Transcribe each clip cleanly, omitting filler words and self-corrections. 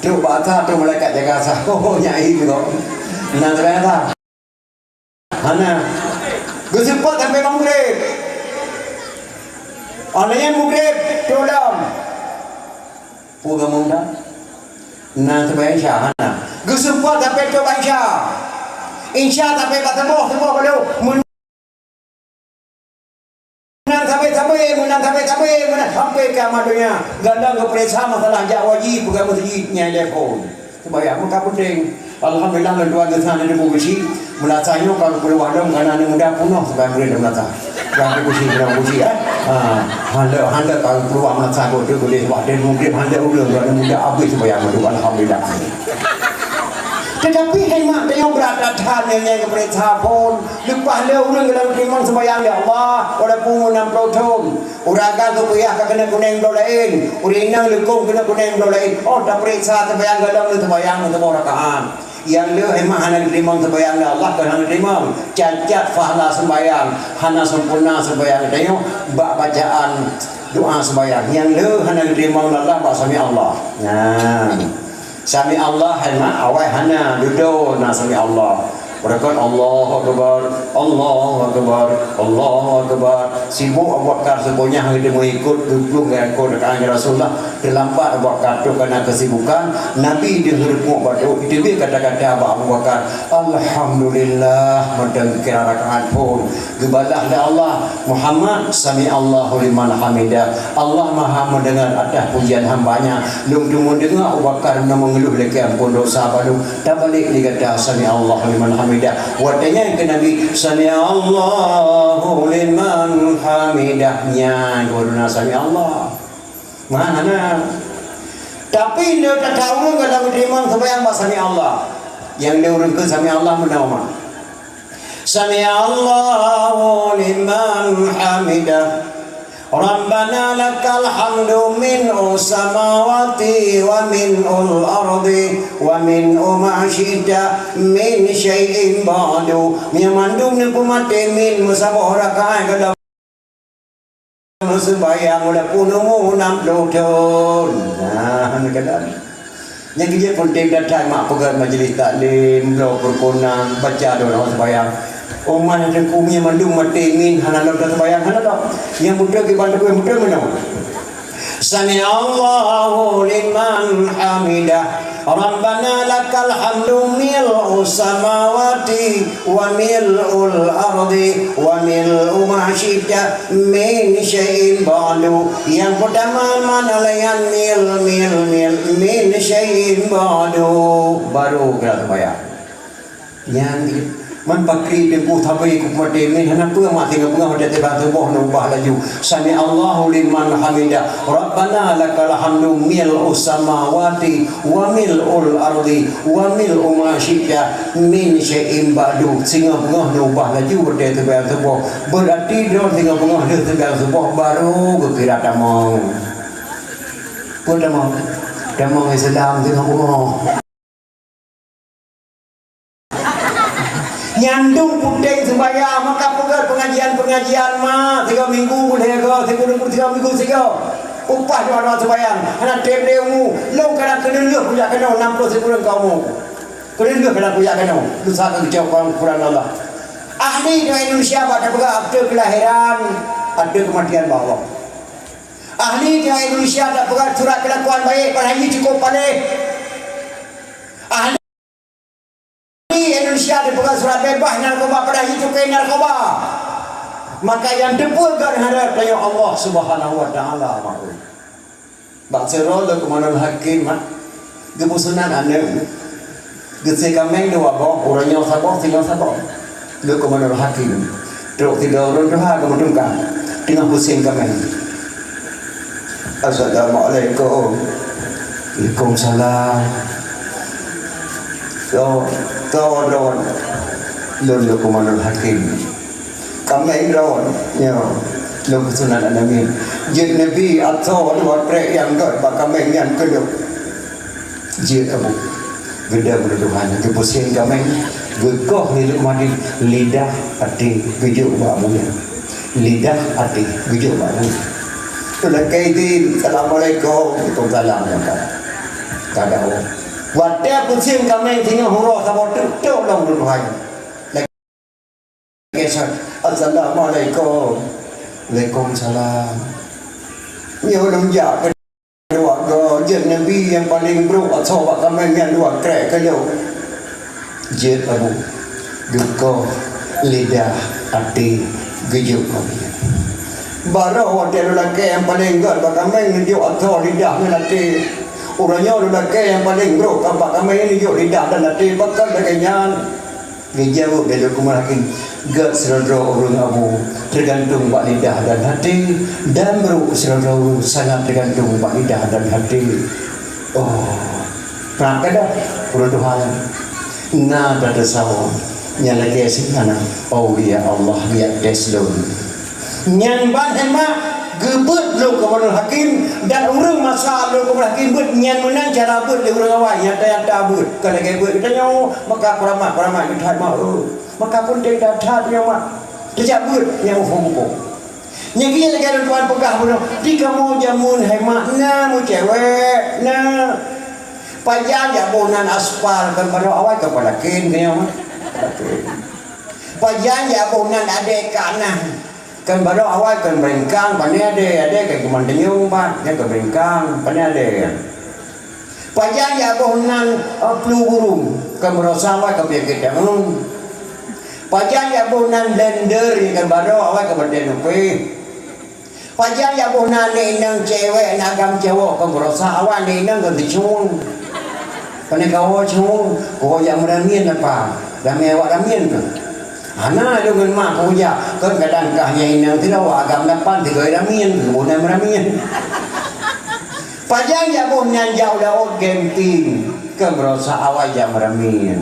tu bahasa tu malaikat jaga sah. Oh nyai juga. Nak ternyata. Hana. Gusipot sampai maghrib. Orang maghrib tolong. Puga muda. Nak terbayang Syah hana. Gusipot sampai tu baca. Insya sampai kat semua kalau menang sampai kiamat dunia. Gadang ke periksa masalah jak wajib bukan masjidnya telefon. Sebayang muka penting. Alhamdulillah mendoa ke sana di Bukusi. Melatanya kalau perlu ada kerana anak muda punuh sebayang boleh melata. Jangan Bukusi Handa kalau perlu melata boleh buat dan mungkin Handa ulang kerana muda habis sebayang itu. Alhamdulillah. Tetapi hemat yang berada tangannya kepada pun lepas dia orang dalam timang sembahyang ya Allah orang pun 60 tahun orang akan kepuyah kena kuning dua lain orang inang lekung kena kuning dua lain oh tak periksa sembahyang dalam sembahyang untuk rakaat yang dia hemat hana timang sembahyang ya Allah kerana timang cacat fahla sembahyang hana sempurna sembahyang tengok bacaan doa sembahyang yang dia hana timang Allah sami Allah nah sami Allah hana awai hana duduk na sami Allah Berakan Allahu Akbar, Allahu Akbar, Allahu Akbar. Sibuk Abu Bakar sebenarnya hari dia mengikut duduk dengan dekat Rasulullah. Terlambat Abu Bakar tu kerana kesibukan. Nabi dia huruf batu. Itu dia kata-kata Abu Bakar. Alhamdulillah mendengar rakaat pun. Gebalahlah Allah Muhammad sami Allahu liman hamidah. Allah Maha mendengar atas pujian hambanya. Lung tu mendengar Abu Bakar mengeluh lagi ampun dosa baru. Tak balik dia kata sami Allahu liman hamidah. Watanya ke Nabi sami Allahu liman hamidahnya guruna sami Allah mana tapi dia tak tahu kalau beriman sembahyang sami Allah yang dia urang ke sami Allah menama sami Allahu liman hamidah Rabbana lakal hamdu min'u samawati wa min'ul ardi wa min'u ma'asyida min syai'in ba'du Nyamandum ni pumati min musabah rakaat kalau sembahyang udah punumu 60 tahun nah kadang yang kerja penting datang mak pegang majlis taklim beliau berkunang baca doa sembahyang Oman ada kumi mandung mati min hana dah sembahyang hana tak yang muda ke bantu yang muda mana Sami Allahu liman hamidah Rabbana lakal hamdu mil'u samawati wa mil'ul ardi wa mil'u ma'asyida min syai'in ba'du yang pertama mana layan min syai'in ba'du baru kena sembahyang yang man pakri de ku thabai ku mate min hana pu ma tinga punga hote te ba boh no bah laju sami Allahu liman hamidah rabbana lakal hamdu mil samawati wa milul ardi wa mil ma syi'a min syai'in ba'du singa punga no bah laju hote te ba boh berarti do singa punga de te ba boh baru kira tamong pun tamong sedang singa punga nyandung puteng sembahyang maka pegat pengajian mah 3 minggu boleh ke 3 minggu sega upah doa sembahyang anak tem demu lo kadang kena leh punya kena 60 sebulan kamu kena leh kadang punya kena dosa kejauhan Quran Allah ahli di Indonesia pada pegat akte kelahiran ada kematian bawah ahli di Indonesia ada pegat surat kelakuan baik pada haji cukup pandai ahli Indonesia dipegang surat bebas narkoba pada hidup ke narkoba maka yang dipegang hadap dari Allah Subhanahu wa taala makul bangsa rola kemanal hakim gebusunan ane gese kameng dua boh orangnya sabah tinggal sabah le kemanal hakim truk tidak orang doa kemudian dengan pusing kameng Assalamualaikum Waalaikumsalam Kau daun lalu komandan hakim kami daun ya lalu sunan Nabi jadi Nabi atau dua trek yang got kami yang kedua jadi abu gede berdoa nanti pusing kami gegoh hidup mati lidah hati bijak bamunya lidah hati bijak bamunya sudah kaiti Assalamualaikum Waalaikumsalam ya kan Kada wadah pusing kami tinggal huruf sama tutup long Tuhan. Assalamualaikum. Waalaikumsalam. Ya orang jaga keluarga jen Nabi yang paling beruk sahabat kami yang dua krek kalau jet abu duka lidah hati gejuk kami. Baru waktu lelaki yang paling gal kami menunjuk atau lidah nanti orangnya lelaki yang paling beruk kami ini menunjuk lidah dan hati bakal bagainya dijawab dari kumulakin gak serodro urung abu tergantung bak lidah dan hati dan beruk serodro sangat tergantung bak lidah dan hati. Oh pernah dah urut Tuhan na pada sawah nyala kesi kana oh ya Allah ya deslon nyan ban emak gebut lo kepada hakim dan urang masa lo kepada hakim bet nyan menang cara bet di urang awak yang tak bet kalau ke bet kita nyaw maka peramat kita mau maka pun dia dah dia mak dia bet yang hukum yang kia lagi tuan pegah pun di kamu jamun hemat na mu cewek na payah ya bonan aspal kan pada awak kepada kin kaya mak payah ya bonan adek kanan kan baru awal kan beringkang pandai ada kayak kemandinyung pak yang keberingkang pandai ada pajang ya bohnan flu burung kan merasa awal kebiak kita pajang ya bohnan blender kan baru awal kemandian upi pajang ya bohnan nenang cewek nagam cewek kan merasa awal nenang kan dicung pandai kau cung kau yang meramin apa ramai awak ramin Ana dengan mak punya kan kadang kahnya inang tidak agam dapat tiga ramin bukan ramin. Pajang ya bukan jauh dah camping kan berusaha awal jam ramin.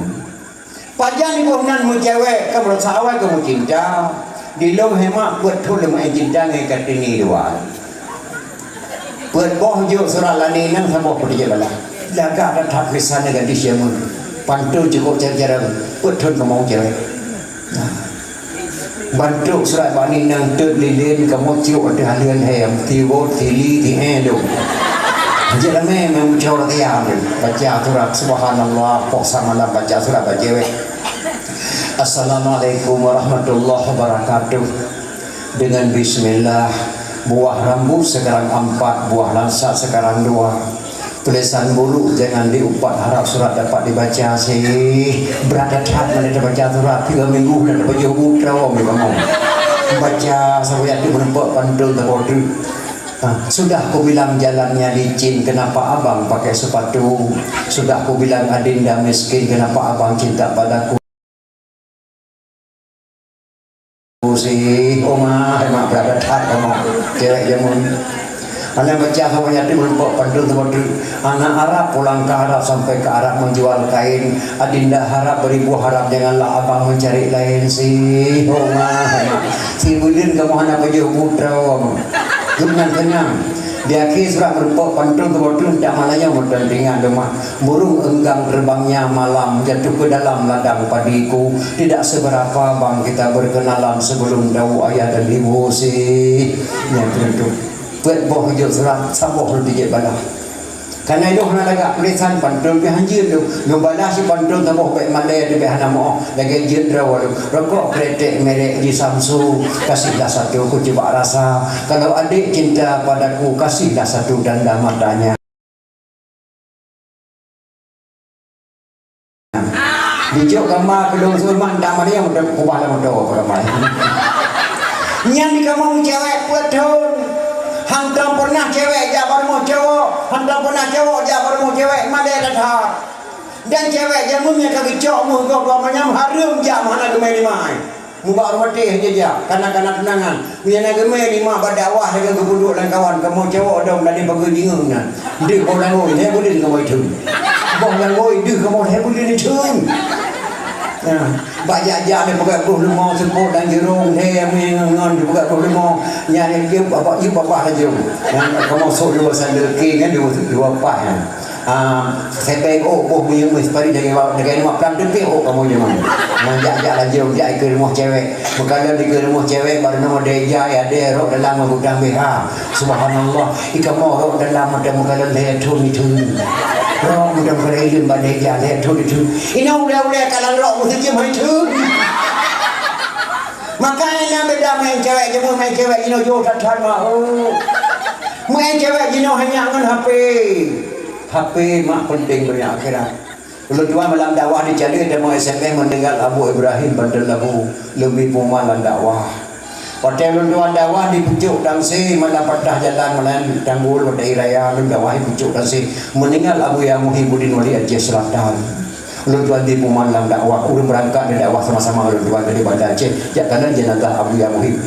Pajang ni bukan mu cewek kan berusaha awal kamu cinta di lom hemat buat tu lemah cinta ngai kat ini dua. Buat boh jo surah lani nang sama pergi bala. Laga ada tak kesan dengan di siamun. Pantu cukup cara buat tu kamu cewek. Bantuk surat bani nang tud lilin kamu cium ada halian hem tiwot tili ti edo jadi memang muncul tiang baca surat subhanallah poksa malam baca surat baca Assalamualaikum warahmatullahi wabarakatuh dengan bismillah buah rambut sekarang 4 buah lansa sekarang 2 tulisan bulu jangan diupat harap surat dapat dibaca sih berada cat mana baca surat 3 minggu dan baca putra memang baca sampai hati menempat pandul terbodoh. Sudah aku bilang jalannya licin kenapa abang pakai sepatu sudah aku bilang adinda miskin kenapa abang cinta padaku sih omah emak berada cat kamu cewek jamun anak baca sama yatim menumpuk pandul terbodoh. Anak Arab pulang ke Arab sampai ke Arab menjual kain. Adinda harap beribu harap janganlah abang mencari lain sih. Oh mah, si Budin kamu anak baju putra om. Tenang. Dia kisah menumpuk pandul terbodoh tak malanya mudah dengan rumah. Burung enggang terbangnya malam jatuh ke dalam ladang padiku. Tidak seberapa bang kita berkenalan sebelum tahu ayah dan ibu sih. Yang tentu. Buat boh hijau surat saboh dijek balah. Karena itu nak lagak tulisan pantul ke hanjir tu. Nombala si pantul saboh baik malai di behana mo. Lagi jendra walu. Rokok kretek merek di Samsu. Kasihlah satu aku coba rasa. Kalau adik cinta padaku kasihlah satu tanda matanya. Dijuk gambar kedung sulman tak mari yang mudah kubah lah mudah apa ramai. Yang di kamu cewek buat tahun. Hantam pernah cewek jabar mau cowok, hantam pernah cowok jabar mau cewek, mana ada dah. Dan cewek jamunya kaki cok mu kau menyam harum jam mana gemai lima. Mubak rumah teh je kanak-kanak tenangan. Punya nak gemai lima badawah dengan kebuduk dan kawan kamu cowok dong dari bagi bingung kan. Dia kau langoi, dia boleh kamu itu. Kau langoi, dia kamu boleh itu. Banyak jalan pakai puluh lima sepuluh dan jerung hem ngan pakai puluh lima nyari dia bapak ibu bapak aja kamu sok dua sandal king kan dua pak ya saya baik boh punya mesti dengan lima plan detik kamu jangan banyak jalan jerung dia ke rumah cewek berkala di rumah cewek baru nama dia ya dia rok dalam gudang BH subhanallah ikamu rok dalam ada berkala dia tun Rok mudah berelin badai jalan tu itu. Ina udah kalau rok mesti jem itu. Makanya beda main cewek je main cewek ino jo tak mah. Main cewek ino hanya dengan HP. HP mak penting dunia akhirat. Lalu tuan malam dakwah di Cali ada mau SMS mendengar Abu Ibrahim Bandar Labu lebih pumalan dakwah. Hotel tuan dakwah di pucuk dangsi mana patah jalan mana tanggul pada raya dakwah di pucuk dangsi mendengar Abu yang Muhyiddin Wali Aceh Selatan. Lalu tuan di pumalan dakwah urang berangkat dari dakwah sama-sama lalu tuan dari Bandar Aceh jadikan jenazah Abu yang Muhyiddin.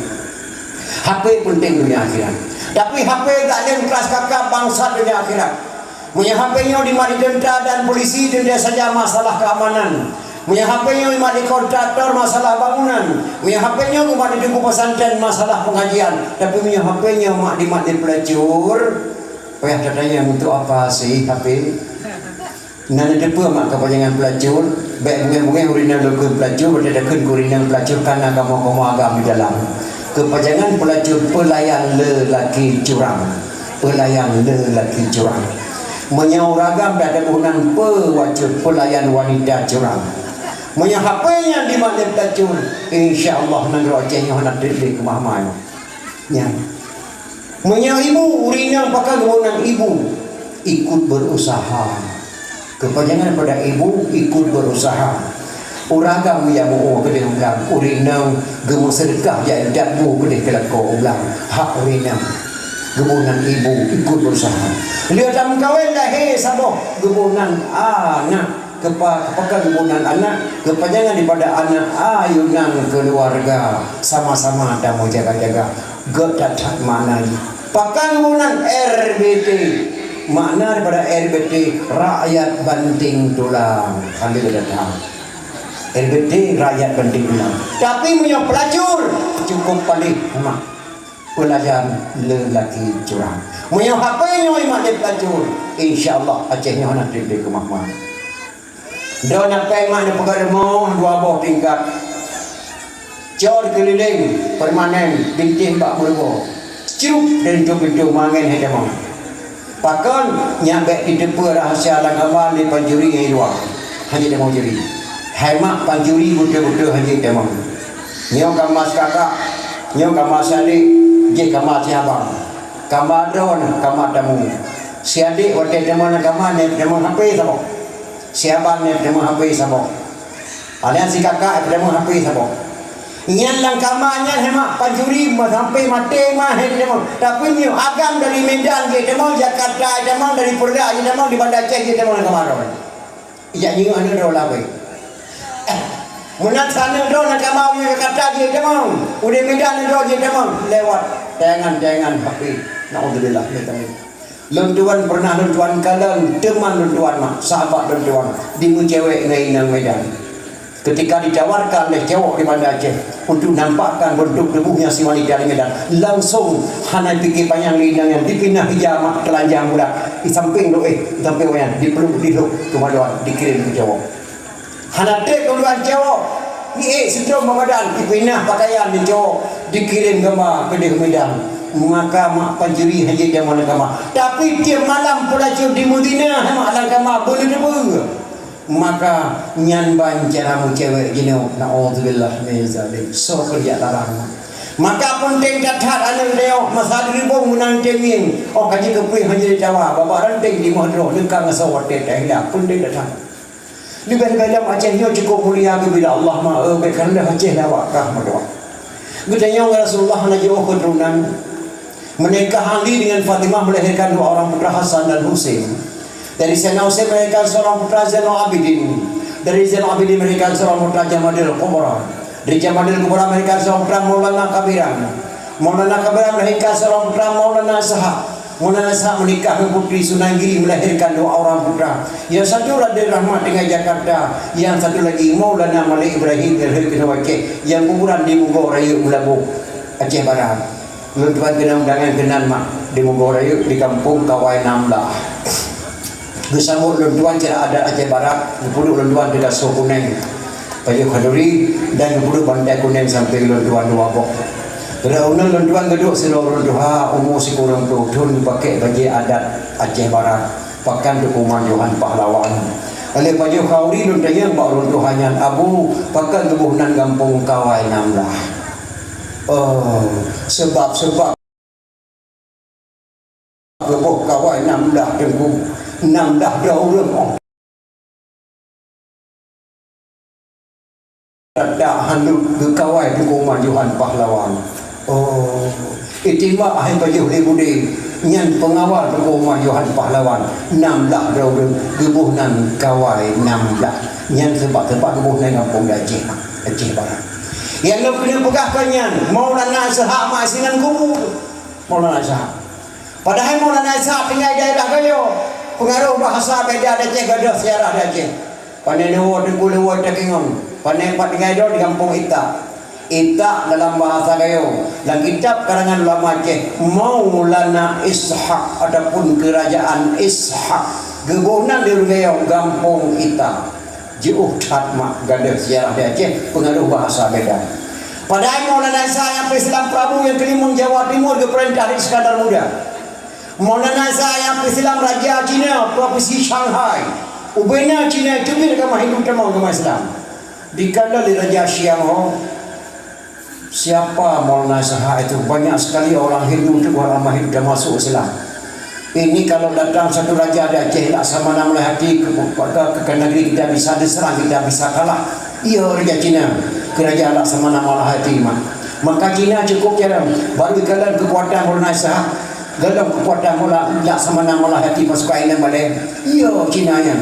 HP penting dunia akhirat. Tapi HP tak ada kelas kakak bangsa dunia akhirat. Punya HP-nya di mari denda dan polisi denda saja masalah keamanan. Punya HP-nya di mari kontraktor masalah bangunan. Punya HP-nya di mari tunggu pesantren masalah pengajian. Tapi punya HP-nya mak di mari pelacur. Payah katanya untuk apa sih HP? Nana depa mak kepanjangan pelacur. Baik bunga-bunga urina lokal pelacur berdasarkan urina pelacur karena kamu agam di dalam. Kepanjangan pelacur pelayan lelaki curang. Pelayan lelaki curang. Menyauragam pada penggunaan pewajud pelayan wanita curang. Punya HP-nya di mana pelacur. InsyaAllah nan rojenya nak diri ke mahmai. Ya. Punya ibu urina pakai kebunan ibu ikut berusaha. Kepanjangan pada ibu ikut berusaha. Uragam yang mau kedai ulang urina gemuk sedekah jadi dabu kedai kelakor ulang hak urina. Gebunan ibu ikut berusaha. Dia dah kawin dah saboh gebunan anak kepada gebunan anak kepanjangan daripada anak ayunan keluarga sama-sama dah mau jaga-jaga getat mana pakai gebunan RBT makna daripada RBT rakyat banting tulang kami datang RBT rakyat banting tulang tapi punya pelacur cukup paling pelayan lelaki curang. Punya HP-nya imak dia pelacur. InsyaAllah Acehnya nak terima ke mahmah. Dia nak imak dia pegang rumah 2 buah tingkat. Jauh keliling permanen bintih 40 Cerup dan pintu mangan ada mau. Pakan nyampe di depan rahasia langgaman di panjuri yang luar. Hanya dia mau juri. Hemat panjuri betul-betul hanya dia mau. Nyok kamas kakak, nyok kamas adik. Je kamar si abang, kamar drone, kamar tamu. Si adik waktu demo nak kamar ni demo HP sama. Si abang ni demo HP sama. Alian si kakak demo HP sama. Ingat lang kamarnya hemat panjuri mas HP mati mah demo. Tapi ni agam dari Medan je demo Jakarta demo dari Purda je demo di Bandar Aceh je demo nak kamar drone. Iya ni anu drone lah boy. Menat sana drone nak kamar je Jakarta je demo. Udah Medan drone je demo lewat. Jangan tapi naudzubillah lentuan pernah lentuan kalang teman lentuan mak sahabat lentuan di cewek ngainang Medan ketika ditawarkan oleh cewek di Bandar Aceh untuk nampakkan bentuk tubuhnya si wanita di Medan langsung hana fikir panjang lidang yang dipindah hijama telanjang budak di samping sampai wayan dipeluk diluk kemudian dikirim ke cewek hana tek kemudian cewek sedang badan dipindah pakaian di cowok dikirim gambar ke Medan maka mak panjuri haji dia mana gambar tapi tiap malam pelacur di Madinah mak alang gambar boleh debu maka nyan ban caramu cewek jino naudzubillah min zalik so kerja larang maka penting datat anu leo masa ribu menang tengin kaji kepi haji Jawa bapa ranting di Modro dekat ngasawat dah penting datat di dalam Acehnya cukup mulia bila Allah maha berkehendak Aceh dawakah madawak. Gedanya Rasulullah najwa keturunan menikah Ali dengan Fatimah melahirkan 2 orang putra Hasan dan Husain. Dari Sayyidina Husain melahirkan seorang putra Zainal Abidin. Dari Zainal Abidin melahirkan seorang putra Jamadil Kubra. Dari Jamadil Kubra melahirkan seorang putra Maulana Kabiran. Maulana Kabiran melahirkan seorang putra Maulana Sahab. Maulana Sahab menikah dengan putri Sunanggiri melahirkan 2 orang putra. Yang satu Raden Rahmat dengan Jakarta, yang satu lagi Maulana Malik Ibrahim melahirkan Aceh. Yang kuburan di Munggau Raya Melabu Aceh Barat. Tuan kena undangan kenan mak di Munggau Raya di kampung Kawai Namlah. Bersambut tuan cara ada Aceh Barat, duduk tuan dekat Sokuneng. Payah Khaduri dan duduk Bandai Kuneng sampai tuan 2 bok. Kerana lentuan geduk seluruh doa umur sekurang tu tun pakai baju adat Aceh Barat pakan tu kumajuhan pahlawan oleh paju kauri dun tayang ba urun tuhanyan abu pakan tubuhnan gampung kawai namlah sebab gebuh kawai namlah tengku namlah daurem ada handuk ke kawai tengku majuhan pahlawan itima ahai paju lebudi nyan pengawal rumah Yohan pahlawan namlah daurem gebuhnan kawai namlah nyan sebab gebuhnan kampung Aceh barang yang nak kena pegahkannya Maulana Ishaq masinan kubu Maulana Ishaq padahal Maulana Ishaq tinggal daerah kayo pengaruh bahasa beda Aceh gadah sejarah Aceh pandai lewa tengku lewa takingon pandai pat tinggal di kampung Ita dalam bahasa kayo dalam kitab karangan ulama Aceh Maulana Ishaq adapun kerajaan Ishaq gebuhnan di kayo kampung Ita jauh tatma gadah sejarah di Aceh pengaruh bahasa beda padahal Maulana Ishaq yang Islam Prabu yang Kelimun Jawa Timur ke perintah di Iskandar Muda Maulana Ishaq yang Islam Raja Cina Provinsi Shanghai ubena Cina itu bila kama Hindu temau kama Islam dikala di Raja Siang Ho siapa Maulana Ishaq itu banyak sekali orang Hindu itu orang Hindu dah masuk Islam ini kalau datang satu raja di Aceh laksamana mulai hati ke negeri kita bisa diserang kita bisa kalah iya Raja Cina kerajaan laksamana mulai hati maka Cina cukup jalan baru kalian kekuatan Maulana Ishaq dalam kekuatan laksamana mulai hati pasukan ini balik iya Cina yang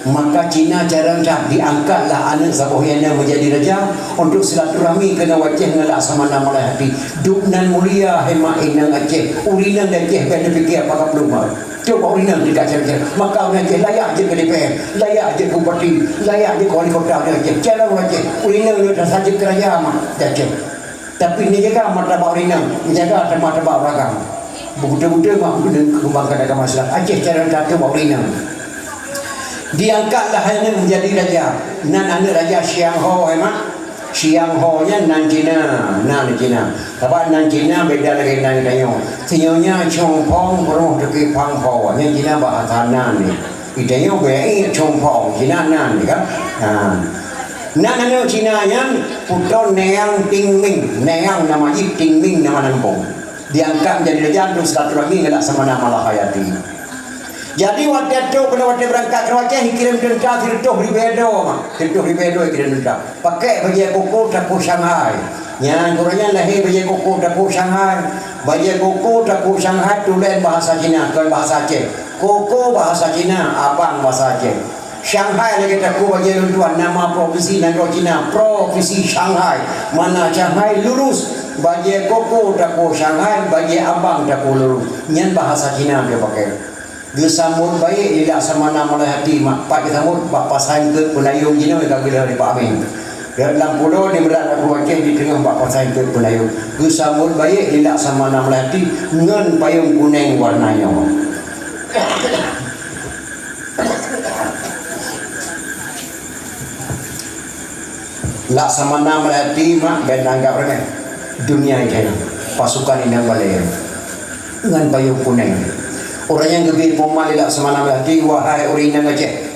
maka Cina jarang dah diangkatlah anak sabuhnya menjadi raja untuk silaturahmi kena wajah dengan laksamana mulai hati duknan mulia hemat inang Aceh urinan Aceh kena fikir apakah belum coba urinan tidak cari maka orang Aceh layak je ke DPR layak je ke bupati layak je ke wali kota Aceh cara orang Aceh urinan dah saja kerajaan Aceh tapi ini jaga martabat urinan menjaga martabat ragam buku-buku mak kembangkan agama Islam Aceh cara satu urinan diangkatlah hanya menjadi raja nan ane raja Siang Ho Siang Ho nya nan Cina tapi nan Cina beda lagi nan Dayo tinyonya Chong Pong roh deki Pang Ho nya Cina bahasa nan ni Dayo be Chong Pong Cina nan ni kan nan ane Cina nya puton Neang Ting Ming Neang nama Yip Ting Ming nama Nampong diangkat menjadi raja untuk silaturahmi dengan laksamana Malahayati. Jadi waktu itu pada waktu berangkat ke Aceh kirim tentang Tirtoh Ribedo kirim tentang pakai baju koko tapu Shanghai yang kurangnya lahir baju koko tapu Shanghai baju koko tapu Shanghai tulen bahasa Cina bukan bahasa Aceh koko bahasa Cina abang bahasa Aceh Shanghai lagi tapu baju tuan nama provinsi negara Cina provinsi Shanghai mana Shanghai lurus baju koko tapu Shanghai baju abang tapu lurus yang bahasa Cina dia pakai disambut baik di laksamana mulai hati pak kita sambut pak pasain ke penayung Cina mereka gila di Pak Amin dalam pulau di berat aku Aceh di tengah pak pasain ke penayung disambut baik di laksamana mulai hati dengan payung kuning warnanya laksamana mulai hati mak dan anggap remeh dunia ini pasukan ini yang balik dengan payung kuning orang yang gebir pemal laksamana melati wahai urinan Aceh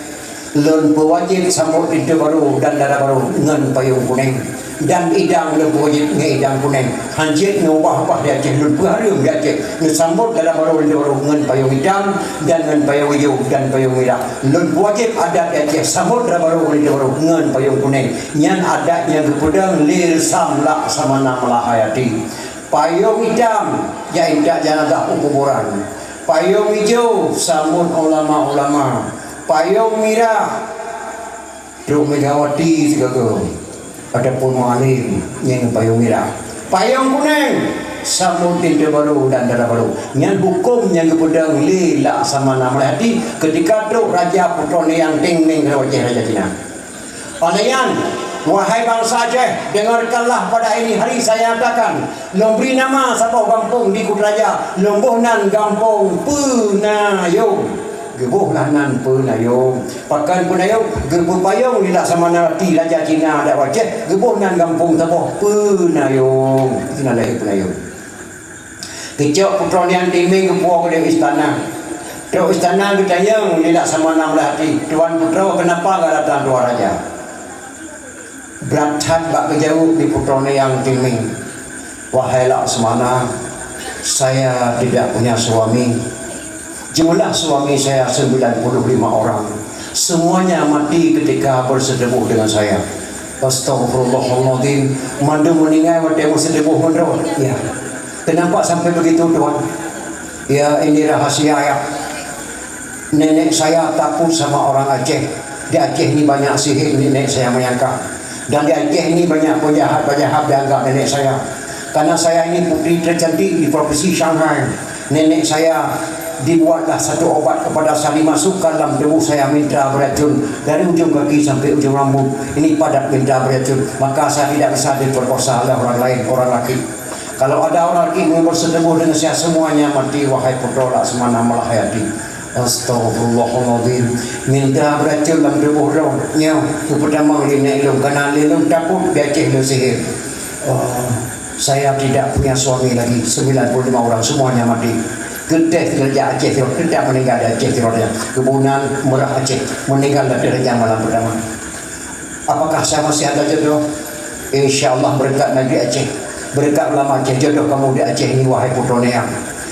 lon pewajib sambut pintu baru dan darah baru dengan payung kuning dan idang lon pewajib dengan idang kuning hanjit ngubah-ubah di Aceh lon peharum di Aceh sambut dalam baru dengan payung hitam dan dengan payung hijau dan payung merah lon pewajib adat di Aceh sambut dalam baru dengan payung kuning yang adatnya kepedang lir sam laksamana Malahayati payung hitam ya indah jenazah kuburan payung hijau sambut ulama-ulama payung merah Duk Megawati segaga adapun mualim yang payung merah payung kuning sambut tinta baru dan darah baru yang hukum yang kepedang li laksamana Melati ketika tu Raja Putra yang Ting Ming Raja Cina alayan wahai bangsa Aceh, dengarkanlah pada ini hari saya katakan lombri nama satu kampung di Kutraja lombohnan kampung Penayung gebuhnan Penayung pakan Penayung gebuh payung di laksamana ti Raja Cina ada Aceh gebuhnan kampung satu Penayung itulah lahir Penayung kecok Putra yang Ting Ming gebuh ke istana Tok istana kita yang tidak sama nama hati. Tuan Putra kenapa enggak datang Tuan Raja? Berantat bak kejauh di putrone yang timing. Wahai Laksmana, saya tidak punya suami. Jumlah suami saya 95 orang. Semuanya mati ketika bersetebuh dengan saya. Astagfirullahaladzim. Mandu meninggal waktu bersetebuh menurut. Ya. Kenapa sampai begitu Tuhan? Ya, ini rahasia ya. Nenek saya takut sama orang Aceh. Di Aceh ini banyak sihir, nenek saya menyangka. Dan di Aceh ini banyak penjahat-penjahat dianggap nenek saya. Karena saya ini putri tercantik di provinsi Shanghai. Nenek saya dibuatlah satu obat kepada saya, dimasukkan dalam tubuh saya minta beracun dari ujung kaki sampai ujung rambut. Ini padat minta beracun. Maka saya tidak bisa diperkosa oleh orang lain, orang laki. Kalau ada orang laki yang bersetebuh dengan saya, semuanya mati. Wahai putra Laksmana Malahayati. Astagfirullahaladzim. Minta beracun dalam tubuh rohnya. Itu pertama nenek ilmu. Karena ilmu takut di Aceh ilmu sihir. Saya tidak punya suami lagi. 95 orang semuanya mati. Kedai kerja Aceh Tirol, tidak meninggal di Aceh Tirolnya. Kebunan Merah Aceh meninggal dari Raja malam pertama. Apakah saya masih ada jodoh? Insya Allah berkat Nabi Aceh, berkat ulama Aceh, jodoh kamu di Aceh ini wahai putra Neang.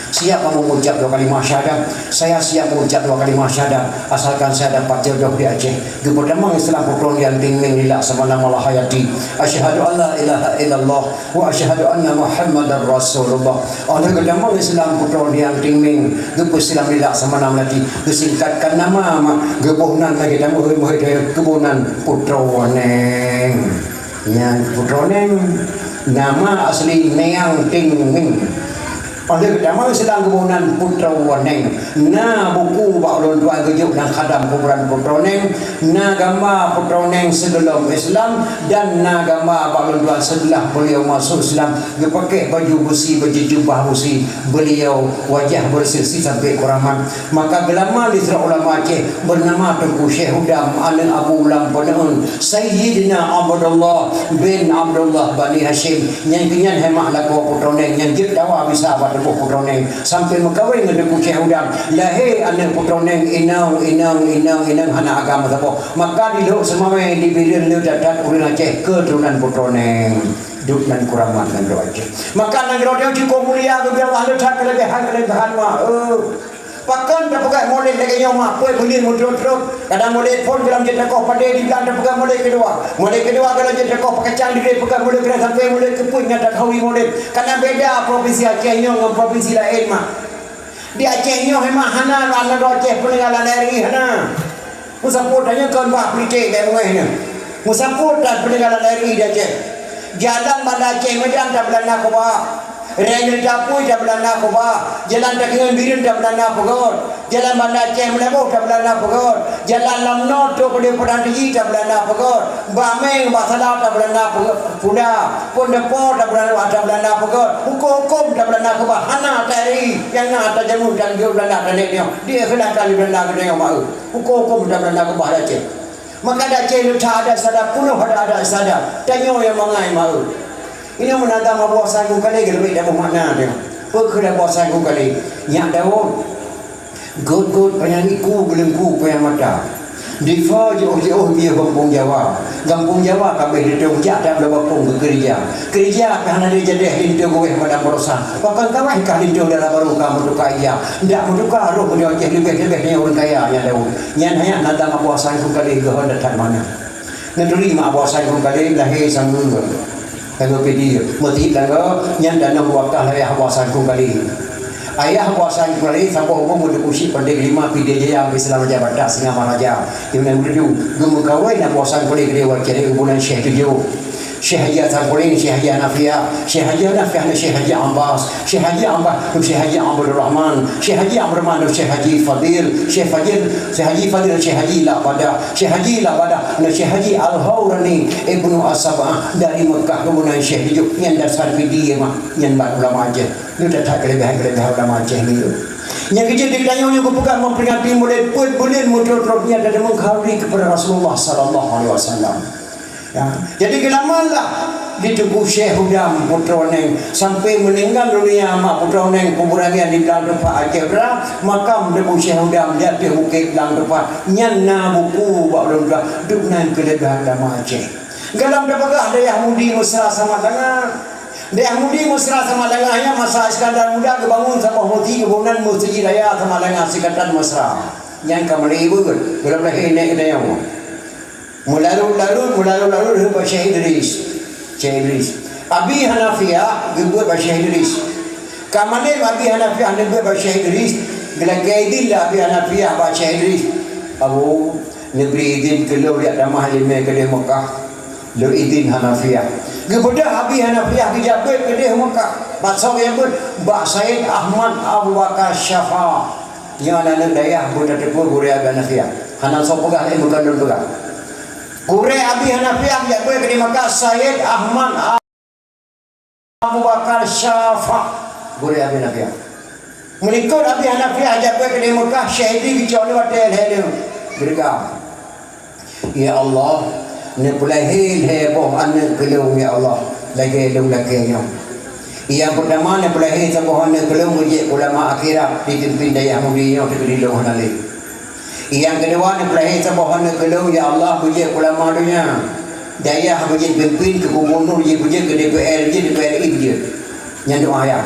Siap kamu mengucap 2 kalimat syahadat? Saya siap mengucap 2 kalimat syahadat asalkan saya dapat jodoh di Aceh. Pertama Islam putra yang tingming lillah Laksmana Malahayati. Asyhadu an la ilaha illallah wa asyhadu anna Muhammadar Rasulullah. Oleh kedama Islam putra yang tingming gepo Islam lillah Laksmana Malahayati. Disingkatkan nama gebunan lagi nama kebunan putra Neng. Yang putra Neng nama asli Neang Tingming. Oleh kedama sedang kebunan putra Waneng. Na buku bak ulun tuan kejuk dan khadam kuburan putra Waneng. Na gambar putra Waneng sebelum Islam dan na gambar bak ulun tuan setelah beliau masuk Islam. Dia pakai baju besi, baju jubah besi. Beliau wajah bersisi sampai kuraman. Maka gelama di Isra ulama Aceh bernama Tengku Syekh Hudam anak Abu Ulam Penaun Sayyidina Abdullah bin Abdullah Bani Hashim. Yang kenyan hemat laku putra Waneng. Yang jitawa bisa abad putra Neng sampai mengkawin dengan Syekh Hudam. Lahir anak putra Neng inang hana agama apa. Maka di lok semua di bilir lu datat urang Aceh keturunan putra Neng. Duk nan kuraman nan do Aceh. Maka nan rodeo cukup mulia ke biar Allah tak kelebihan mah. Pakan tak pakai molek lagi nyoma, apa boleh muncul terus. Kadang molek pun dalam jeta kau pada di belakang tak pakai molek kedua. Molek kedua kalau jeta kau pakai cang di pakai molek kedua sampai molek kepun yang tak kawi molek. Karena beda provinsi Aceh dengan provinsi lain mah. Di Aceh ni memang hana ala Aceh peninggalan dari hana. Musapur tanya kan bah pritik kayak mengeh ni. Musapur dan peninggalan dari di Aceh. Jalan Banda Aceh Medan tak belanda ko ba. Rel Dapur dah belanda ko ba. Jalan Dakingan Birin dah belanda pegor. Jalan Banda Aceh Melebo dah belanda pegor. Jalan Lamnot tu pada Perantiji dah belanda pegor. Bameng Basala dah belanda Punda. Pondepo dah belanda pegor. Hukum dah belanda ko ba. Hana tari yang nak tajamu dan dia belanda dan dia kena kali belanda ke dengan mau. Hukum dah belanda ko ba Aceh. Maka Aceh lu tak ada sadar punuh ada sadar. Tanya yang mengai mau. Ini menantang bawa sanggup kali lebih dah bermakna dia. Perkara bawa sanggup kali. Yang Daud. God penyanyiku gelengku payah mata. Difa jauh dia kampung Jawa. Kampung Jawa kabeh dia tongjak tak ada bapung ke gereja. Gereja kerana dia jadi hindu gue madam berusaha. Pakai kawan kah hindu dalam baru kamu tukar iya. Ndak menukar roh dia jadi lebih orang kaya yang Daud. Yang hanya nantang bawa sanggup kali ke hendak tak mana. Neduri mak bawa sanggup kali lahir sanggup. Kalau dia mati kalau yang dana wakah ayah kuasa kali ayah kuasa kali sampai umum muda kusi pandai 5 pide jaya Islam raja batas singa maraja yang mudu gemu kawai nak kuasa kali dia wakil bulan Syekh tujuh Syekh Haji Tangkulin, Syekh Haji Anafia, Syekh Haji Anafia, Syekh Haji Ambas, Syekh Haji Ambas, Syekh Haji Abdul Rahman, Syekh Haji Abdul Rahman, Syekh Haji Fadil, Syekh Haji Fadil, Syekh Haji Labada, Syekh Haji Labada, Syekh Haji Al-Hawrani, Ibnu Asabah dari Mekah kemudian Syekh Hijuk yang dasar video mah yang ulama Aceh. Itu tak kelebihan ulama Aceh ni. Yang kecil ditanya yang bukan memperingati mulai bulan muncul rohnya dan mengkhauli kepada Rasulullah sallallahu alaihi wasallam. Ya. Jadi kelamalah ditubuh Syekh Hudam putra neng sampai meninggal dunia mak putra neng kuburannya di dalam tempat Aceh berah makam debu Syekh Hudam dia di bukit dalam tempat nyana buku bak dah duk nang keledah dama Aceh galam dapagah ada Yahudi mesra sama dengan dia Yahudi mesra sama dengannya masa Iskandar Muda kebangun sama hoti kebangunan masjid raya sama dengan sikatan mesra yang kembali ibu galam lagi naik dia mulalu Syekh Idris Abi Hanafiah gebuat Syekh Idris kamane Abi Hanafiah gebuat Syekh Idris gelagaidil Abi Hanafiah Syekh Idris Abu negeri idin keluar ya damah lima ke Mekah lu idin Hanafiah gebudah Abi Hanafiah dijabat ke Mekah bahasa yang ber Mbak Said Ahmad Abu Bakar Syafa yang anak dayah budak tepur Gure Abi Hanafiah hanan sopegah bukan dulu pegah Gure Abi Hanafiah jabat ke Mekah Said Ahmad Abu Bakar Syafa Gure Abi Hanafiah menikut Abi Hanafiah jabat ke Mekah syahidi kecuali hotel helem bergam ya Allah ni pulai heboh anak kelung ya Allah lagi lung lagi yang yang pertama ni pulai sebuah anak kelung mujib ulama akhirat dipimpin daya Yahudi yang terkelilung hanali yang kedua ni pulai sebuah anak kelung ya Allah mujib ulama dunia daya mujib pimpin ke gubernur mujib ke DPR mujib yang doa ayat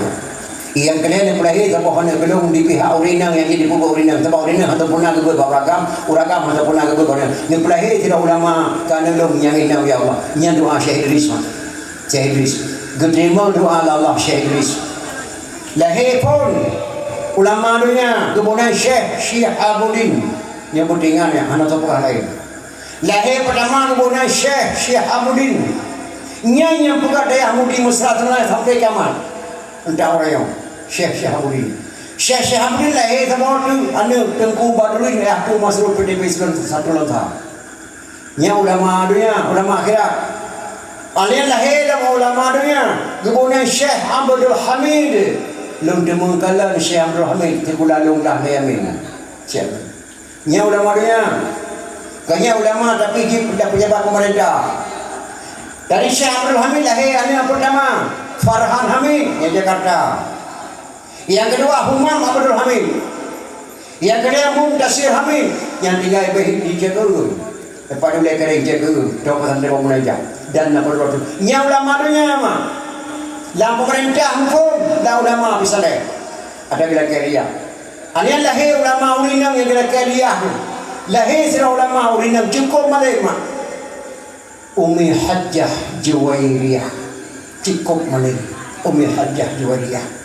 yang kalian pelahir sama hanya belum di pihak urinang yang jadi pupuk urinang sebab urinang ataupun nak kebuat beragam ataupun nak kebuat orang yang pelahir tidak ulama kerana belum yang inang ya Allah yang doa Syekh Idris gedima doa Allah Syekh Idris lahir pun ulama dunia kemudian Syekh Syihabuddin yang berdingan ya anak tokoh lain lahir pertama kemudian Syekh Syihabuddin yang bukan daya Yahudi mesra sampai kiamat entah orang yang Syekh Syihabuddin lahir sama tu anak Tengku Badruddin aku masuk PDP satu langkah nya ulama dunia ulama akhirat alian lahir sama ulama dunia kemudian Syekh Abdul Hamid lung demengkalan Syekh Abdul Hamid tikulalung dah yamin Syekh nya ulama dunia kanya ulama tapi dia pejabat pemerintah dari Syekh Abdul Hamid lahir anak pertama Farhan Hamid yang Jakarta yang kedua Humam Abdul Hamid yang kedua Muntasir Hamid yang tinggal di Jakarta tempat boleh kerja Jakarta toko santri pemuda dan nak berdoa yang ulama dunia mah dalam pemerintah hukum dan ulama misalnya ada gila-gila alian lahir ulama urinang yang gila-gila lahir sira ulama urinang cukup malik mah Umi Hajjah Juwairiyah cukup malik Umi Hajjah Juwairiyah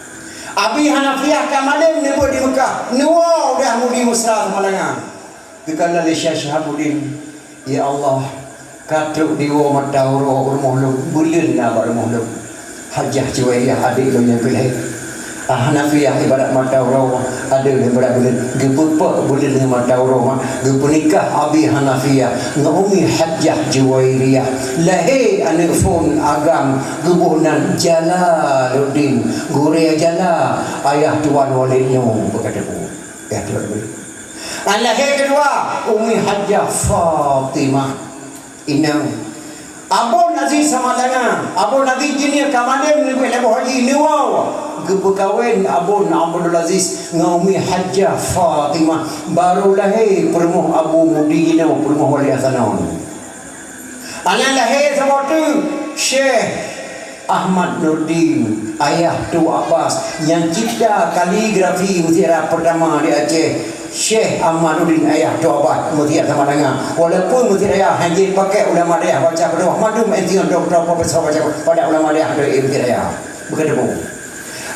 Abi Hanafiah kamalim nebut di Mekah nuwa dah mudi mesra semalangan dikala Syekh Syihabuddin ya Allah katuk diwa matawro rumah lu bulan na rumah lu Hajjah Juwairiyah adik lu yang pilih Hanafiah ibarat matawro ada ibarat bulan gepepak bulan dengan matawro gepenikah Abi Hanafiah Umi Hajjah Juwairiyah lahir anak fun agam gebunan Jalaluddin Guria Jala ayah tuan walidnya berkata ya tuan walid lahir kedua Umi Hajjah Fatimah inang Abu Nazi sama dengan Abu Nazi jenis kamalim lebih lebih haji niwaw kepekawin Abu Abdul Aziz Umi Hajjah Fatimah baru lahir permuh Abu Mudina permuh wali asanaun anak lahir sama tu Syekh Ahmad Nurdin ayah tu Abbas yang cipta kaligrafi mutiara pertama di Aceh Syekh Ahmad Nurdin ayah tu Abbas mutiara sama dengan walaupun mutiara hanya pakai ulama dia baca berdoa madum entian doktor profesor baca pada ulama dia ada mutiara begitu bu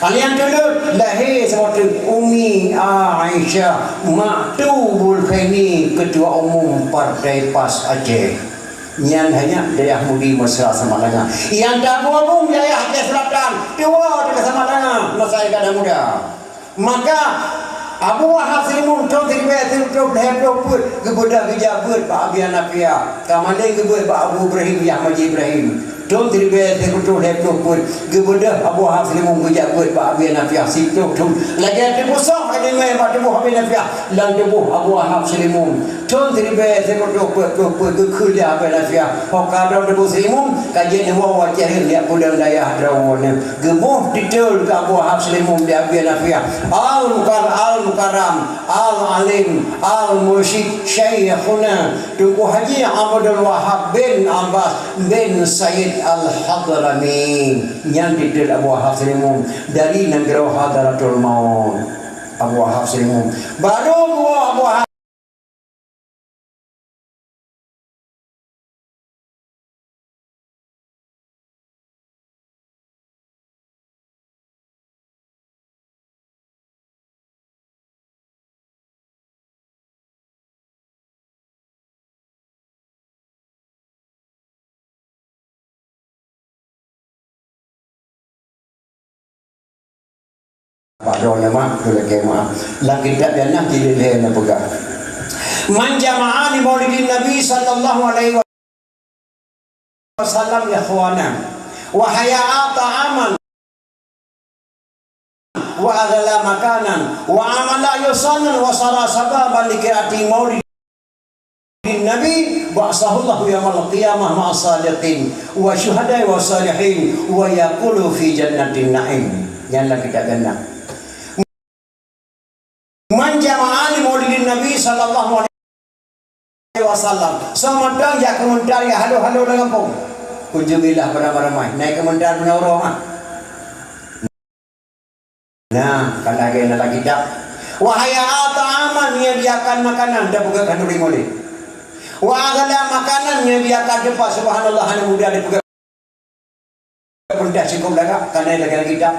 alian dulu lahir seperti Umi Aisyah Maktubul Khaini ketua umum Partai PAS Aceh yang hanya daya mudi mesra sama dengan yang tak gabung daya Aceh Selatan dua dekat sama dengan masa kada muda maka Abu Wahab Selimun Tuan Teribaya Terutop Lehebro Put Kebudah Kejabat Pak Abi Hanafiah Kamalai Kebut Pak Abu Ibrahim Yahmaji Ibrahim Don tribe te kutu lep no pun gebedah Abu Hafs limung gejak pun Pak Abi Nafiah situ tu lagi ada bosong ada mai Pak Abu Abi Nafiah lang debu Abu Hafs limung don tribe te kutu pun ke dia Abi Nafiah hokadau debu limung kajian wa wajah dia pulang daya drawon gebuh titul ke Abu Hafs limung dia Abi Nafiah al-mukarram al-alim al-mursyid syekhuna Tuku Haji Abdul Wahab bin Abbas bin Sayyid Al-Hadrami yang tidur Abu Hafs limum dari negara Hadratul Maut Abu Hafs limum baru Abu Hafs Pak Don lemah tu lagi maaf lagi tak dia nak jadi dia nak pegang man jama'a li maulidin Nabi sallallahu alaihi wasallam ya khawana wa haya'a ta'aman wa aghala makanan wa amala yusanan wa sara sababan likirati maulidin Nabi ba'sahullahu yamal qiyamah ma'as sadiqin wa syuhada'i wa salihin wa yaqulu fi jannatin na'im yang lagi tak ganda man jama'a li maulidin Nabi sallallahu alaihi wasallam sementang ya komentar ya halo dalam kampung kunjungilah beramai-ramai naik komentar menyorong nah kan lagi nak kita wahaya ta'aman menyediakan makanan dah buka kanduri maulid wa agala makanan menyediakan depan subhanallah anak muda dia buka pendah cukup dah kan lagi kita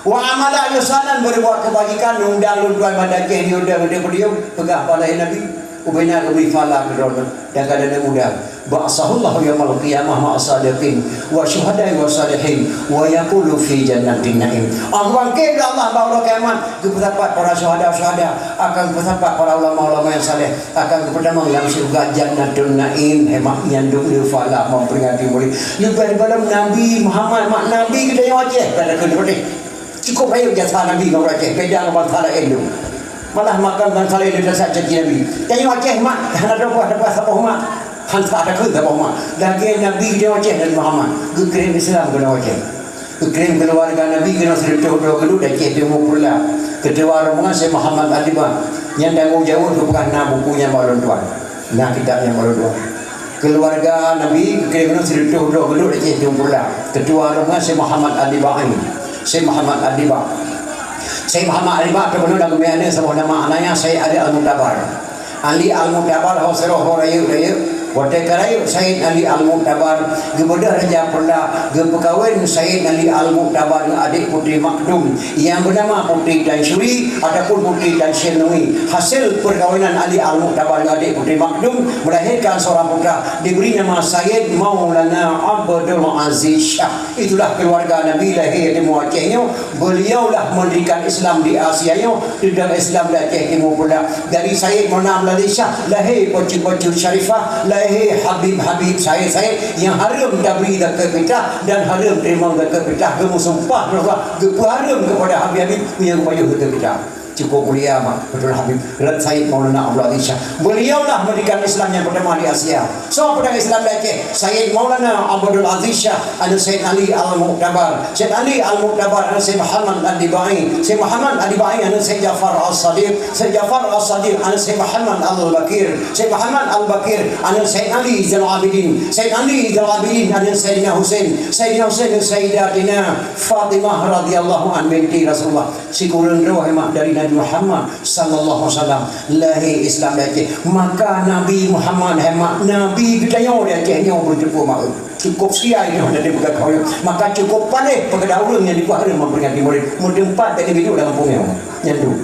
wa amala yusanan berbuat kebajikan undang luduan madakeh diundang dia beliau pegah balai Nabi ubina kami fala kedon dan kadang muda ba'sahullahu yaumul qiyamah ma'asadiqin wa syuhada'i wa salihin wa yaqulu fi jannatin na'im Allah ke Allah bahawa kiamat kepada para syuhada akan kepada para ulama-ulama yang saleh akan kepada yang surga jannatun na'im hemat yang dulu fala memperingati murid lebih dalam Nabi Muhammad mak Nabi kita yang wajib pada kedua cukup ayo jasa Nabi kau rakyat pedang bangsa Indo malah makan bangsa Indo dasar jadi Nabi jadi wajah mak ada apa siapa mak hantar ada ke siapa mak lagi Nabi dia wajah dan Muhammad kekirim Islam kena wajah kekirim keluarga Nabi kena serta dulu dan kita mau pula kedua orang saya Muhammad Adibah yang tanggung jawab tu bukan nak bukunya balon tuan nah kitabnya balon tuan keluarga Nabi kekirim kena serta dulu dan kita pula kedua orang saya Muhammad Adibah ini Syekh Muhammad Adibah kebenar dan kemudian sama nama anaknya Syekh Ali Al-Mu'tabar Hosero Horayu Watekai Syed Ali Al-Mu'tabar Gebedah Raja Perla Gepekawin Syed Ali Al-Mu'tabar adik putri Makdum yang bernama Putri Tan Syuri ataupun Putri Tan Syirnui. Hasil perkawinan Ali Al-Mu'tabar adik putri Makdum melahirkan seorang putra diberi nama Syed Maulana Abdul Aziz Shah. Itulah keluarga Nabi lahir di Acehnya. Beliaulah mendirikan Islam di Asia dan Islam di Aceh Timur pula. Dari Syed Maulana Abdul Aziz Shah lahir baju Syarifah, lahir Habib saya yang haram dabri dekat kita dan haram terima dekat kita. Kamu sumpah bahawa haram kepada Habib yang payah dekat kita. Cukup mulia betul Habib Syed Maulana Abdul Aziz Shah. Beliaulah mendirikan Islam yang pertama di Asia. So pada Islam di Aceh, Syed Maulana Abdul Aziz Shah, ada Syed Ali Al-Mu'tabar, Syed Ali Al-Mu'tabar, ada Syed Muhammad Al-Dibai, Syed Muhammad Al-Dibai, ada Syed Jafar Al-Sadiq, Syed Jafar Al-Sadiq, ada Syed Muhammad Al-Bakir, Syed Muhammad Al-Bakir, ada Syed Ali Al-Abidin, Syed Ali Al-Abidin, ada Sayyidina Hussein, Sayyidina Hussein, Sayyidatina Fatimah radhiyallahu anha binti Rasulullah. Si kurang roh hemat dari Nabi Muhammad sallallahu alaihi wasallam lahir Islam di Aceh. Maka Nabi Muhammad hemat Nabi kita yang di Aceh yang berjumpa mak cukup siai dia ada bukan kau maka cukup pandai pada orang yang dibuat memperingati murid 4 dari video dalam punya yang tu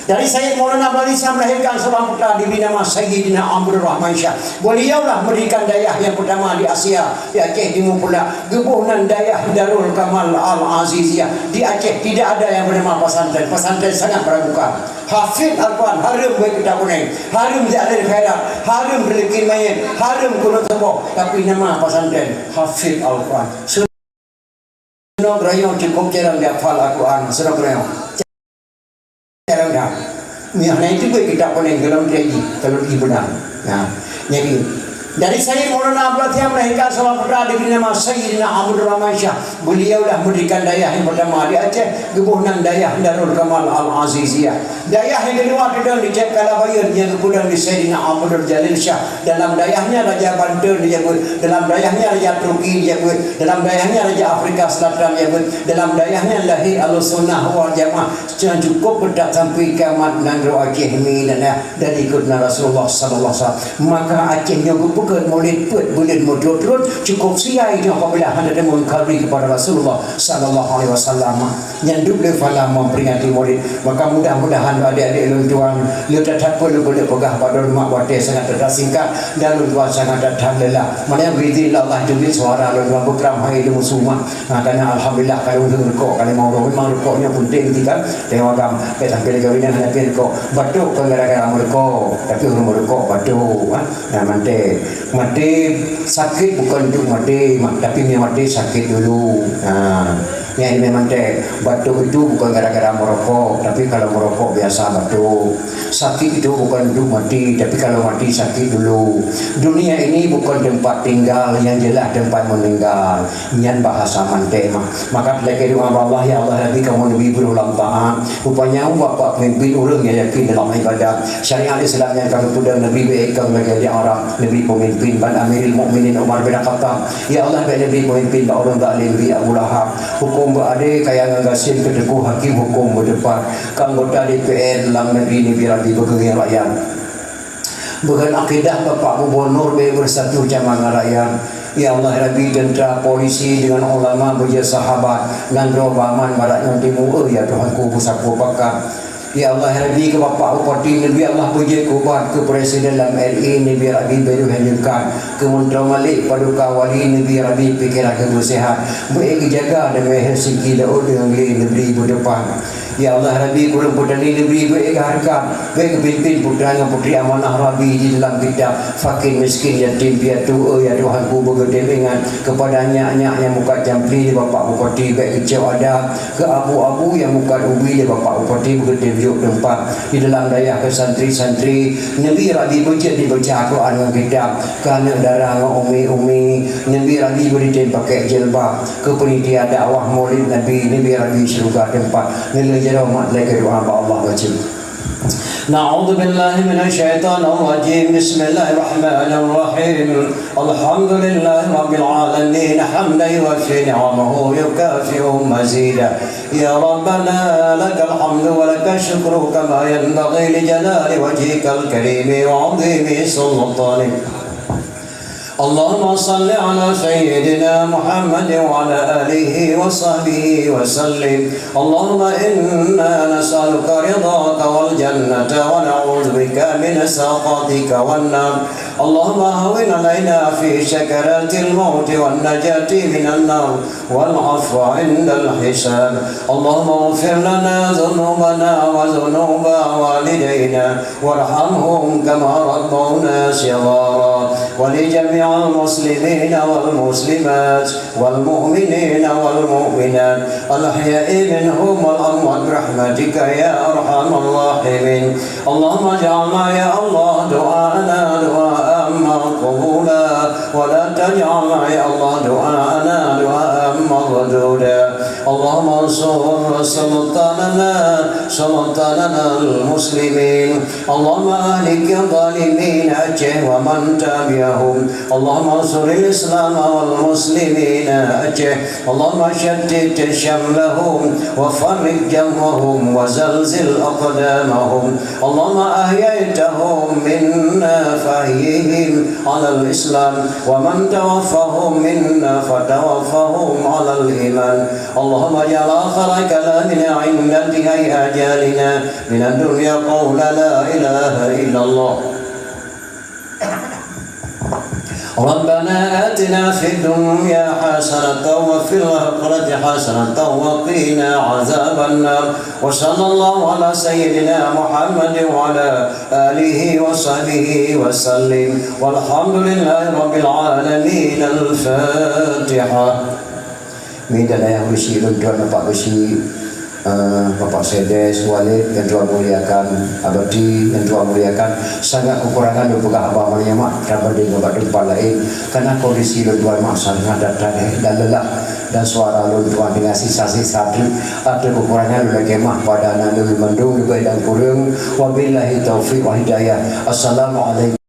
Dari Sayyid Maulana Abdul Islam melahirkan seorang putra diberi nama Sayyidina Abdul Rahman Shah. Beliaulah mendirikan dayah yang pertama di Asia, di Aceh Timur pula. Gebunan dayah Darul Kamal Al-Aziziyah di Aceh. Tidak ada yang bernama pesantren. Pesantren sangat pramuka. Hafid Al-Quran, harum baik kita kuning, harum di alir khairat, harum berlekin mayat, harum kuno tebok. Tapi nama pesantren Hafid Al-Quran. Senang rayong cukup jarang dia hafal Al-Quran. Senang rayong jarang dah. Yang itu kita kuning dalam jadi kalau benar. Nah, jadi dari Sayyid Maulana Abdul Islam melahirkan seorang putra diberi nama Sayyidina Abdul Rahman Shah. Beliaulah mendirikan dayah yang pertama di Aceh, gebunan dayah Darul Kamal Al-Aziziyah. Dayah yang kedua di Cep Kalabayan yang kemudian di Sayyidina Abdul Jalil Shah. Dalam dayahnya Raja Banten disebut, dalam dayahnya Raja Turki disebut, dalam dayahnya Raja Afrika Selatan disebut, dalam dayahnya Lahir Al-Sunnah wal Jamaah. Cukup berdak sampai kiamat nangro Aceh ni dan ikutna Rasulullah sallallahu alaihi wasallam. Maka Acehnya bukan murid bulan mudrut cukup siai dia apabila hendak mengkabri kepada Rasulullah sallallahu alaihi wasallam yang dulu fala memperingati murid. Maka mudah-mudahan adik-adik luntuan letak tak perlu boleh pegah pada rumah wate sangat tersingkat dan luntuan sangat datang lelah. Mana bidil Allah juga suara luntuan bukram hai lu semua. Karena alhamdulillah kalau rukuk kalau mau memang rukuknya penting tidak tewagam kita pilih kawinan hanya pilih kok batuk gara-gara merukuk tapi orang merukuk batuk nah mati sakit bukan untuk mati tapi mati sakit dulu. Yang memang batuk itu bukan gara-gara merokok, tapi kalau merokok biasa batuk. Sakit itu bukan untuk mati, tapi kalau mati sakit dulu. Dunia ini bukan tempat tinggal, yang jelas tempat meninggal. Yang bahasa mantek maka lagi doa Allah, ya Allah Nabi kamu lebih berulang tahun. Rupanya bapak pemimpin orang yang yakin dalam ibadah syariat Islam yang kami sudah Nabi baikkan menjadi orang Nabi pemimpin ban Amirul Mukminin Umar bin Khattab. Ya Allah Nabi pemimpin orang zalim bi Abu Lahab. Hukum berade kaya ngagasin keteguh hakim hukum berdepan kanggota DPR dalam negeri ini biar dibegeng rakyat. Bukan akidah Bapak Gubernur bersatu sama rakyat. Ya Allah Rabbi tentera polisi dengan ulama bersahabat dan robaman baratnya timur ya Tuhanku pusatku pakar. Ya Allah Rabbi ke Bapak Bupati Nabi Allah puji kubat ke Presiden dalam RI Nabi Rabbi baru hadirkan ke Menteri Malik Paduka Wali Nabi Rabbi pikiran kebersihan baik jaga dan Helsinki daud dengan negeri berdepan. Ya Allah Rabbi kurang putani negeri baik harkat baik pimpin putra dan putri amanah Rabbi di dalam kitab fakir miskin yatim piatu ya Tuhanku bergedemengan kepadanya yang muka jampli di Bapak Bupati baik kecil ada ke abu-abu yang muka ubi di Bapak Bupati bergedem tempat di dalam dayah ke santri-santri Nabi Rabbi baca dibaca Al-Quran dengan kitab kerana darah umi Nabi Rabbi beri pakai jilbab ke penitia dakwah maulid Nabi Rabbi syurga tempat nilai jeramat lagi doa Allah baca. نعوذ بالله من الشيطان الرجيم بسم الله الرحمن الرحيم الحمد لله رب العالمين حمدا يوفي نعمه يكافئ مزيدا يا ربنا لك الحمد ولك الشكر كما ينبغي لجلال وجهك الكريم وعظيم سلطانك. اللهم صل على سيدنا محمد وعلى آله وصحبه وسلم. اللهم إنا نسألك رضاك والجنة ونعوذ بك من سخطك والنار. اللهم هون علينا في سكرات الموت والنجاة من النار والعفو عند الحساب. اللهم اغفر لنا ذنوبنا وذنوب والدينا وارحمهم كما ربونا صغارا ولجميع المسلمين والمسلمات والمؤمنين والمؤمنات الأحياء منهم والأموات برحمتك يا أرحم الراحمين. اللهم اجعلنا يا الله دعاءنا دعاء مقبولا ولا تجعلنا يا الله دعاءنا دعاء مردودا. اللهم انصر سلطاننا المسلمين. اللهم اهلك الظالمين أجه ومن تبعهم. اللهم انصر الإسلام والمسلمين أجه. اللهم شتت شملهم وفرق جمعهم وزلزل أقدامهم. اللهم أحييتهم منا فأحيهم على الإسلام ومن توفاهم منا فتوفاهم على الإيمان. اللهم اللهم اجعل آخر كلامنا عند انتهاء آجالنا من الدنيا قول لا إله إلا الله. ربنا آتنا في الدنيا حسنة وفي الآخرة حسنة وقنا عذاب النار. وصلى الله على سيدنا محمد وعلى آله وصحبه وسلم والحمد لله رب العالمين. الفاتحة. Minta yang bersih tuan Bapak bersih, Bapak Sedes, Walid yang Tuhan muliakan, Abadi yang Tuhan muliakan. Sangat kekurangan dan bukan apa namanya mak dapat dengan tempat lain karena kondisi Tuhan mak sangat dan lelah dan suara Tuhan dengan sisa-sisa ada kekurangan lagi mak pada anak lebih mendung juga dan kurang. Wabillahi taufiq wa hidayah. Assalamualaikum.